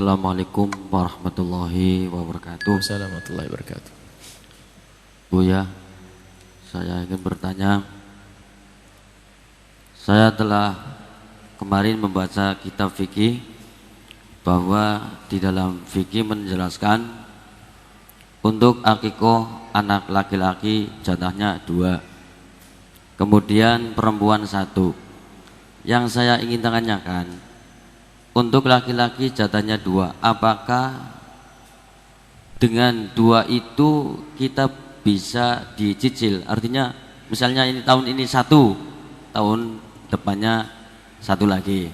Assalamualaikum warahmatullahi wabarakatuh. Assalamualaikum warahmatullahi wabarakatuh. Buya, saya ingin bertanya. Saya telah kemarin membaca kitab fikih bahwa di dalam fikih menjelaskan untuk akikoh anak laki-laki jatahnya 2, kemudian perempuan 1. Yang saya ingin tanyakan, untuk laki-laki jatahnya 2, apakah dengan 2 itu kita bisa dicicil? Artinya misalnya ini tahun ini 1, tahun depannya 1 lagi.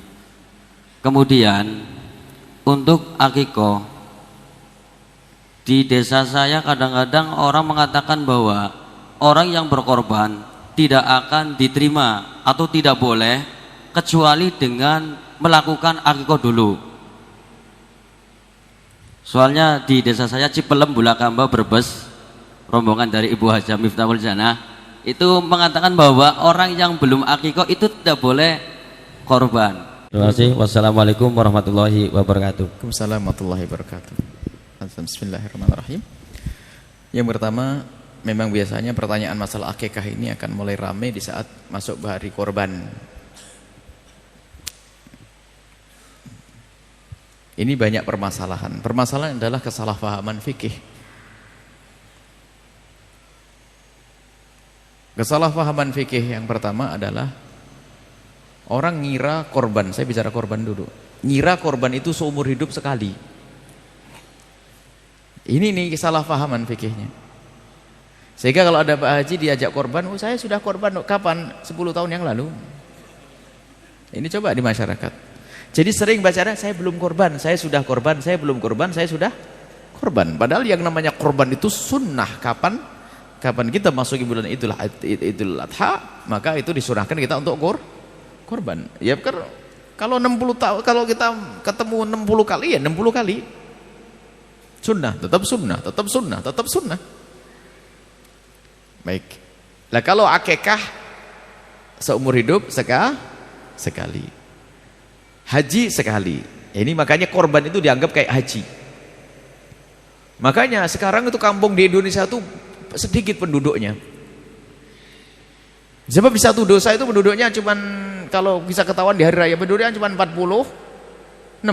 Kemudian untuk akikoh, di desa saya kadang-kadang orang mengatakan bahwa orang yang berkorban tidak akan diterima atau tidak boleh kecuali dengan melakukan akikoh dulu. Soalnya di desa saya Cipelem, Bulakamba, Brebes, rombongan dari Ibu Hajah Miftahul Janah itu mengatakan bahwa orang yang belum akikoh itu tidak boleh korban. Terima kasih. Wassalamualaikum warahmatullahi wabarakatuh. Waalaikumsalam warahmatullahi wabarakatuh. Bismillahirrahmanirrahim. Yang pertama, memang biasanya pertanyaan masalah akikah ini akan mulai ramai di saat masuk hari korban. Ini banyak permasalahan. Permasalahan adalah kesalahpahaman fikih. Kesalahpahaman fikih yang pertama adalah orang ngira korban, saya bicara korban dulu. Ngira korban itu seumur hidup sekali. Ini nih kesalahpahaman fikihnya. Sehingga kalau ada Pak Haji diajak korban, oh saya sudah korban kapan? 10 tahun yang lalu. Ini coba di masyarakat. Jadi sering baca, saya belum korban, saya sudah korban, saya belum korban, saya sudah korban. Padahal yang namanya korban itu sunnah. Kapan kita masuk bulan Idul Adha, maka itu disunahkan kita untuk korban. Ya kalau 60 tahun, kalau kita ketemu 60 kali ya 60 kali. Sunnah, tetap sunnah, tetap sunnah, tetap sunnah. Baik. Nah kalau akikah seumur hidup sekali. Haji sekali. Ini makanya korban itu dianggap kayak haji. Makanya sekarang itu kampung di Indonesia itu sedikit penduduknya. Sebab bisa satu dosa itu penduduknya cuman, kalau bisa ketahuan di hari raya penduduknya cuma 46.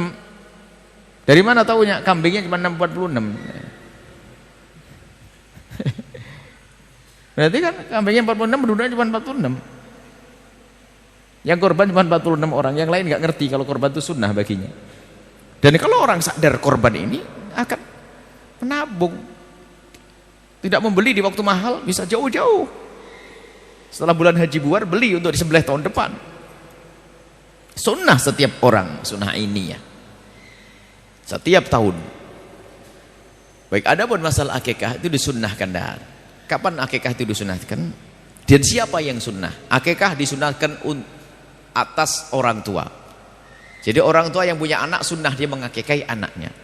Dari mana tahunya? Kambingnya cuma 46. Berarti kan kambingnya 46, penduduknya cuma 46. Yang korban cuma 46 orang, yang lain nggak ngerti kalau korban itu sunnah baginya. Dan kalau orang sadar korban ini akan menabung, tidak membeli di waktu mahal, bisa jauh-jauh. Setelah bulan haji buar, beli untuk disembelih tahun depan. Sunnah setiap orang, sunnah ini ya. Setiap tahun. Baik, adapun masalah akikah itu disunnahkan dah. Kapan akikah itu disunnahkan? Dan siapa yang sunnah? Akikah disunnahkan atas orang tua. Jadi orang tua yang punya anak sunnah dia mengakikai anaknya.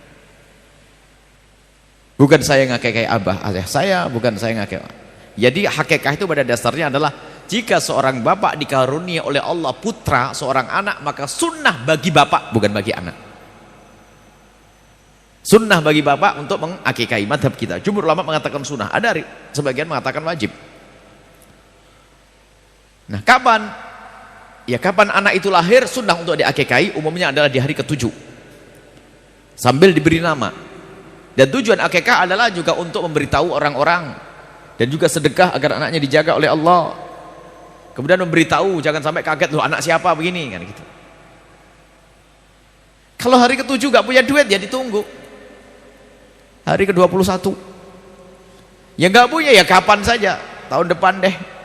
Bukan saya ngakikai abah ayah saya, bukan saya ngakikai. Jadi hakikah itu pada dasarnya adalah jika seorang bapak dikarunia oleh Allah putra seorang anak, maka sunnah bagi bapak bukan bagi anak. Sunnah bagi bapak untuk mengakikai. Madhab kita jumhur ulama mengatakan sunnah, ada sebagian mengatakan wajib. Nah kapan? Ya kapan anak itu lahir, sunnah untuk diakikai umumnya adalah di hari ke-7 sambil diberi nama. Dan tujuan akikah adalah juga untuk memberitahu orang-orang dan juga sedekah agar anaknya dijaga oleh Allah. Kemudian memberitahu, jangan sampai kaget, loh anak siapa begini kan gitu. Kalau hari ke-7 gak punya duit ya ditunggu hari ke-21. Ya gak punya ya kapan saja, tahun depan deh.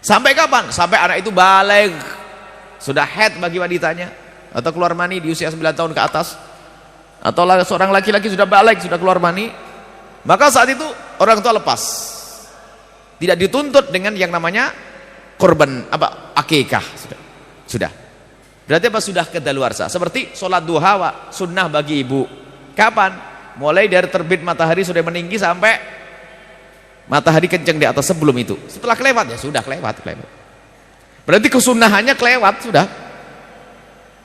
Sampai kapan? Sampai anak itu baligh, sudah haid bagi wanitanya, atau keluar mani di usia 9 tahun ke atas, atau seorang laki-laki sudah baligh, sudah keluar mani, maka saat itu orang tua lepas, tidak dituntut dengan yang namanya korban akikah. Sudah berarti sudah kedaluarsa. Seperti sholat duha sunnah bagi ibu. Kapan? Mulai dari terbit matahari sudah meninggi sampai matahari kenceng di atas, sebelum itu. Setelah kelewat ya sudah kelewat. Berarti kesunahannya kelewat sudah.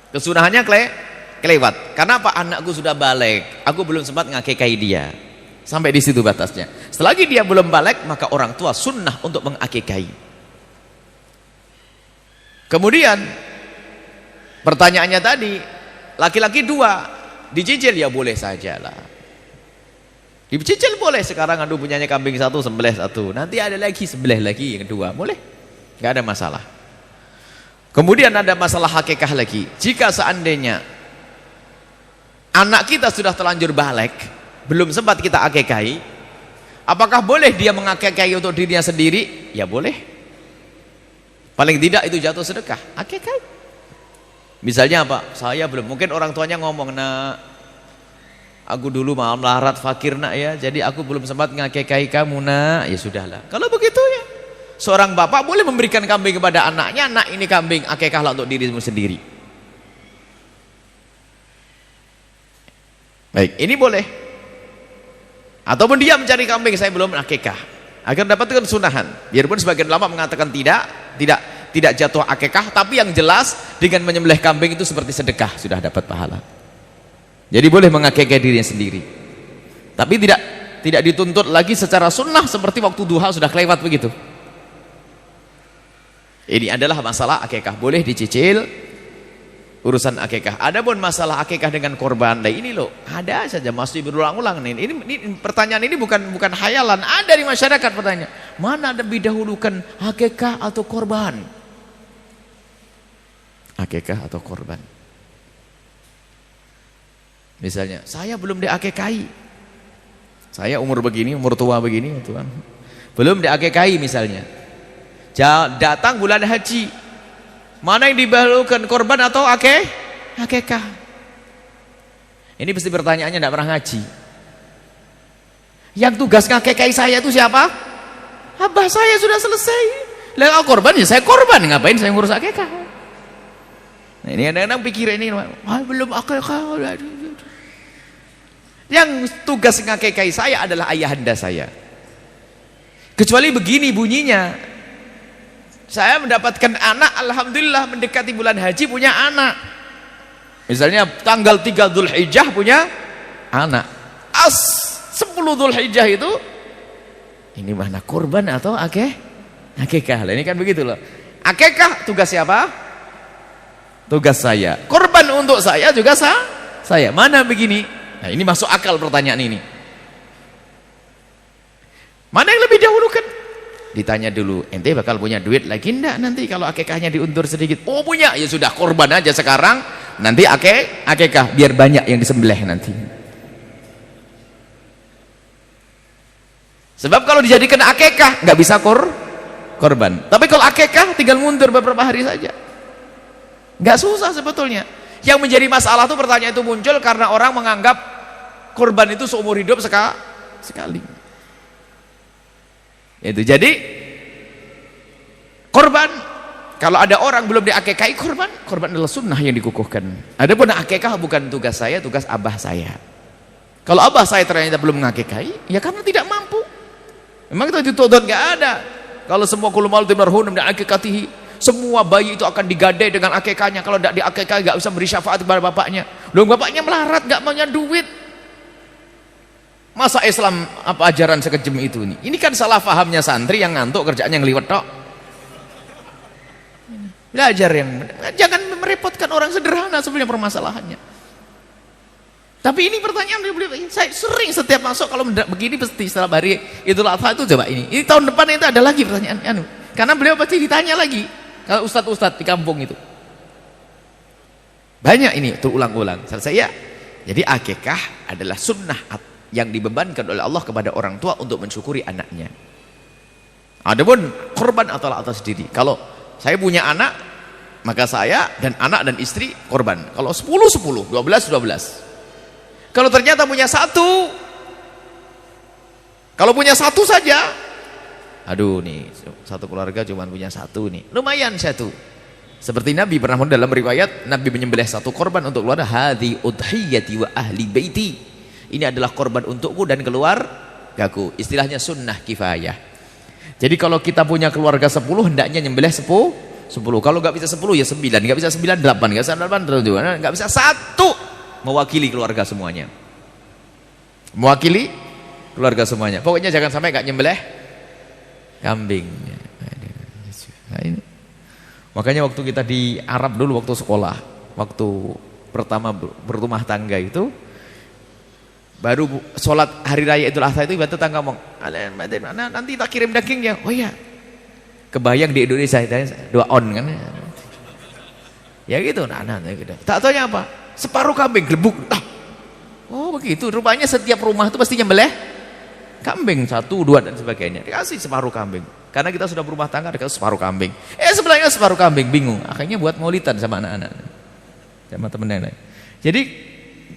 Kesunahannya kelewat. Karena apa? Anakku sudah balik, aku belum sempat ngakikahi dia. Sampai di situ batasnya. Selagi dia belum balik, maka orang tua sunnah untuk mengakikahi. Kemudian pertanyaannya tadi, laki-laki 2 dicicil, ya boleh sajalah. Dicicil boleh. Sekarang aduh punyanya kambing 1 sembelih 1, nanti ada lagi sembelih lagi yang kedua, boleh, nggak ada masalah. Kemudian ada masalah hakikah lagi. Jika seandainya anak kita sudah terlanjur balik, belum sempat kita akikahi, apakah boleh dia mengakikahi untuk dirinya sendiri? Ya boleh. Paling tidak itu jatuh sedekah, akikahi. Misalnya apa? Saya belum, mungkin orang tuanya ngomong, nak, aku dulu malam larat fakir nak ya, jadi aku belum sempat ngakikahi kamu nak. Ya sudahlah. Kalau begitu ya, seorang bapak boleh memberikan kambing kepada anaknya, nak ini kambing, akikahlah untuk dirimu sendiri. Baik, ini boleh. Ataupun dia mencari kambing, saya belum akikah, agar dapatkan sunahan. Biarpun sebagian ulama mengatakan tidak jatuh akikah, tapi yang jelas dengan menyembelih kambing itu seperti sedekah, sudah dapat pahala. Jadi boleh mengakikah dirinya sendiri. Tapi tidak dituntut lagi secara sunnah seperti waktu duha sudah kelewat begitu. Ini adalah masalah akikah, boleh dicicil urusan akikah. Adapun masalah akikah dengan korban, nah ini loh, ada saja masih berulang-ulang nih. Ini pertanyaan ini bukan hayalan, ada di masyarakat pertanyaan. Mana lebih dahulukan akikah atau korban? Akikah atau korban? Misalnya, saya belum diakikahi. Saya umur begini, umur tua begini, Tuhan. Belum diakikahi misalnya. Datang bulan haji. Mana yang didahulukan, korban atau akikah? Ini pasti pertanyaannya tidak pernah ngaji. Yang tugas ngakikahi saya itu siapa? Abah saya sudah selesai. Lah korban ya saya korban, ngapain saya ngurus akikah? Nah, ini kadang-kadang pikir ini, belum akikah. Yang tugas ngakikahi saya adalah ayahanda saya. Kecuali begini bunyinya, saya mendapatkan anak, alhamdulillah mendekati bulan haji punya anak. Misalnya tanggal 3 Dzulhijjah punya anak. 10 Dzulhijjah itu ini mana kurban atau akikah? Ini kan begitu loh. Akikah tugas siapa? Tugas saya. Kurban untuk saya juga saya. Mana begini? Nah, ini masuk akal pertanyaan ini. Mana yang lebih dahulukan? Ditanya dulu, ente bakal punya duit lagi enggak nanti kalau akikahnya diundur sedikit? Oh punya, ya sudah korban aja sekarang, nanti akikah biar banyak yang disembelih nanti. Sebab kalau dijadikan akikah nggak bisa korban. Tapi kalau akikah tinggal mundur beberapa hari saja, nggak susah sebetulnya. Yang menjadi masalah tuh pertanyaan itu muncul karena orang menganggap korban itu seumur hidup sekali. Itu jadi korban, kalau ada orang belum diakikahi korban adalah sunnah yang dikukuhkan. Adapun akikah bukan tugas saya, tugas abah saya. Kalau abah saya ternyata belum mengakikahi, ya karena tidak mampu. Memang itu dituntut nggak ada. Kalau semua kullu mauludin marhunun bi akikatihi, semua bayi itu akan digadai dengan akikahnya. Kalau tidak diakikahi nggak bisa beri syafaat kepada bapaknya. Loh, bapaknya melarat, nggak punya duit. Masa Islam apa ajaran sekejam itu nih? Ini kan salah fahamnya santri yang ngantuk kerjaannya ngeliwet tok. Belajar yang jangan merepotkan orang sederhana sebenarnya permasalahannya. Tapi ini pertanyaan saya sering setiap masuk kalau begini pasti setelah hari Idul Adha itu coba ini. Ini tahun depan itu ada lagi pertanyaan karena beliau pasti ditanya lagi kalau ustadz di kampung itu. Banyak ini terulang-ulang. Selesai ya. Jadi akikah adalah sunnah yang dibebankan oleh Allah kepada orang tua untuk mensyukuri anaknya. Adapun korban atau atas diri. Kalau saya punya anak, maka saya dan anak dan istri korban. Kalau 10, 12. Kalau ternyata punya satu, kalau punya satu saja, aduh nih satu keluarga cuma punya satu nih, lumayan satu. Seperti Nabi pernah dalam riwayat, Nabi menyembelih satu korban untuk keluarga, hadhi udhiyati wa ahli baiti. Ini adalah korban untukku dan keluargaku. Istilahnya sunnah kifayah. Jadi kalau kita punya keluarga 10, hendaknya nyembelih 10. Kalau nggak bisa 10 ya 9, nggak bisa 9 8, nggak bisa 8 nggak bisa 1. mewakili keluarga semuanya. Mewakili keluarga semuanya. Pokoknya jangan sampai nggak nyembelih kambing. Nah, ini. Makanya waktu kita di Arab dulu waktu sekolah, waktu pertama berumah tangga itu, baru sholat hari raya Idul Adha itu ibu tetangga ngomong, nanti tak kirim dagingnya. Oh iya, kebayang di Indonesia dua on kan, ya gitu. Nah gitu. Tak tanya apa, separuh kambing gelebuk. Oh begitu, rupanya setiap rumah itu pasti nyembelih kambing, 1, 2 dan sebagainya. Dikasih separuh kambing, karena kita sudah berumah tangga dikasih separuh kambing. Sebelahnya separuh kambing, bingung. Akhirnya buat maulidan sama anak-anak, sama temen lain. Jadi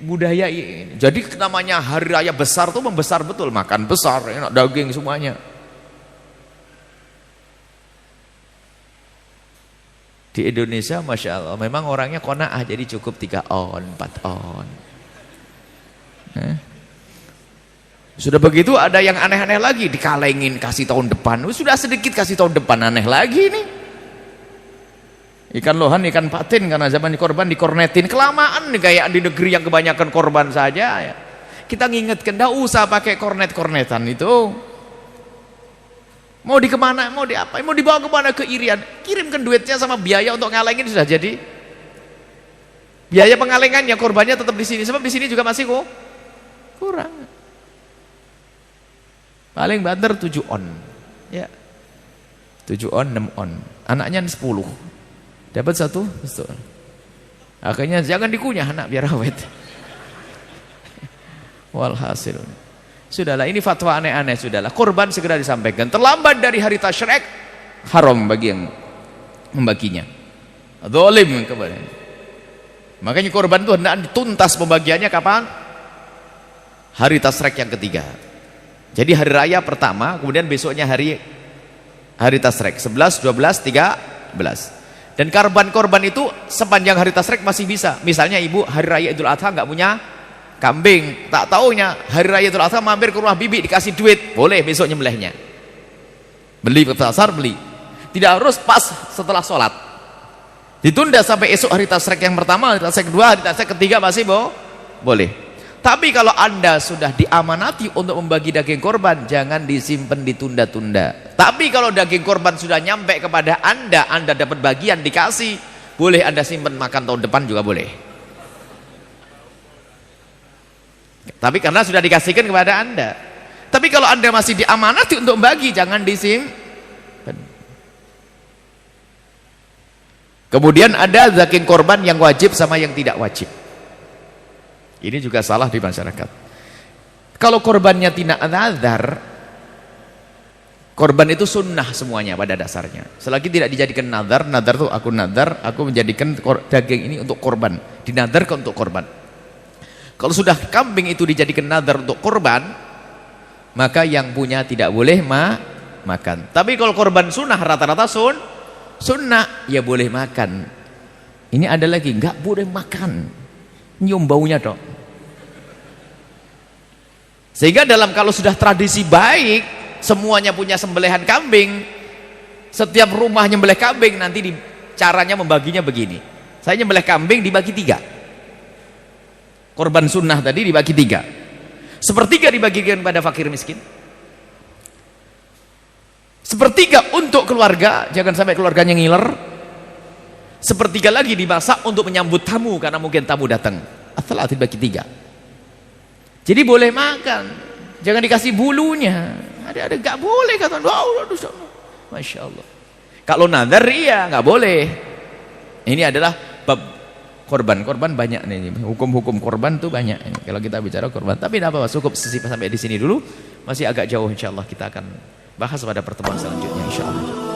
budaya ini, jadi namanya hari raya besar tuh membesar betul, makan besar, enak daging semuanya. Di Indonesia Masya Allah memang orangnya qanaah, jadi cukup 3 on, 4 on. Sudah begitu ada yang aneh-aneh lagi, dikalengin kasih tahun depan. Sudah sedikit kasih tahun depan, aneh lagi nih. Ikan lohan, ikan patin, karena zaman korban dikornetin. Kelamaan nih kayak di negeri yang kebanyakan korban saja ya. Kita ngingetkan, enggak usah pakai kornet-kornetan itu. Mau di kemana, mau di apa, mau dibawa kemana, ke Irian. Kirimkan duitnya sama biaya untuk ngalengin sudah jadi. Biaya pengalengannya, korbannya tetap di sini. Sebab di sini juga masih kurang. Paling banter 7 on. Ya. 7 on, 6 on. Anaknya 10. Dapat 1. Akhirnya jangan dikunyah anak biar awet. Walhasil. Sudahlah, ini fatwa aneh-aneh. Sudahlah, korban segera disampaikan. Terlambat dari hari tasyrik, haram bagi yang membaginya. Zalim kepada. Makanya korban itu hendak dituntas pembagiannya kapan? Hari tasyrik yang ketiga. Jadi hari raya pertama, kemudian besoknya hari tasyrik 11, 12, 13. Dan korban itu sepanjang hari tasyrik masih bisa. Misalnya ibu hari raya Idul Adha nggak punya kambing, tak taunya hari raya Idul Adha mampir ke rumah bibi dikasih duit, boleh besok nyembelihnya. Beli ke pasar, beli. Tidak harus pas setelah sholat. Ditunda sampai esok hari tasyrik yang pertama, hari tasyrik kedua, hari tasyrik ketiga masih boleh. Tapi kalau Anda sudah diamanati untuk membagi daging korban, jangan disimpan ditunda-tunda. Tapi kalau daging korban sudah nyampe kepada Anda dapat bagian dikasih, boleh Anda simpan makan tahun depan juga boleh. Tapi karena sudah dikasihkan kepada Anda. Tapi kalau Anda masih diamanati untuk membagi, jangan disimpan. Kemudian ada daging korban yang wajib sama yang tidak wajib. Ini juga salah di masyarakat. Kalau korbannya tidak nazar, korban itu sunnah semuanya pada dasarnya. Selagi tidak dijadikan nazar tuh aku nazar, aku menjadikan daging ini untuk korban, dinadarkan untuk korban. Kalau sudah kambing itu dijadikan nazar untuk korban, maka yang punya tidak boleh makan. Tapi kalau korban sunnah, rata-rata sunnah, ya boleh makan. Ini ada lagi, nggak boleh makan, nyium baunya dong. Sehingga kalau sudah tradisi baik, semuanya punya sembelihan kambing, setiap rumah nyembelih kambing, nanti caranya membaginya begini. Saya nyembelih kambing dibagi 3. Korban sunnah tadi dibagi 3. 1/3 dibagikan pada fakir miskin. 1/3 untuk keluarga, jangan sampai keluarganya ngiler. 1/3 lagi dimasak untuk menyambut tamu, karena mungkin tamu datang. Asal dibagi 3. Jadi boleh makan, jangan dikasih bulunya. Ada nggak boleh kata. Masya Allah. Kalau nazar iya nggak boleh. Ini adalah bab korban banyak nih. Hukum-hukum korban tuh banyak. Kalau kita bicara korban, tapi tidak apa-apa. Cukup sampai di sini dulu. Masih agak jauh, insya Allah kita akan bahas pada pertemuan selanjutnya, insya Allah.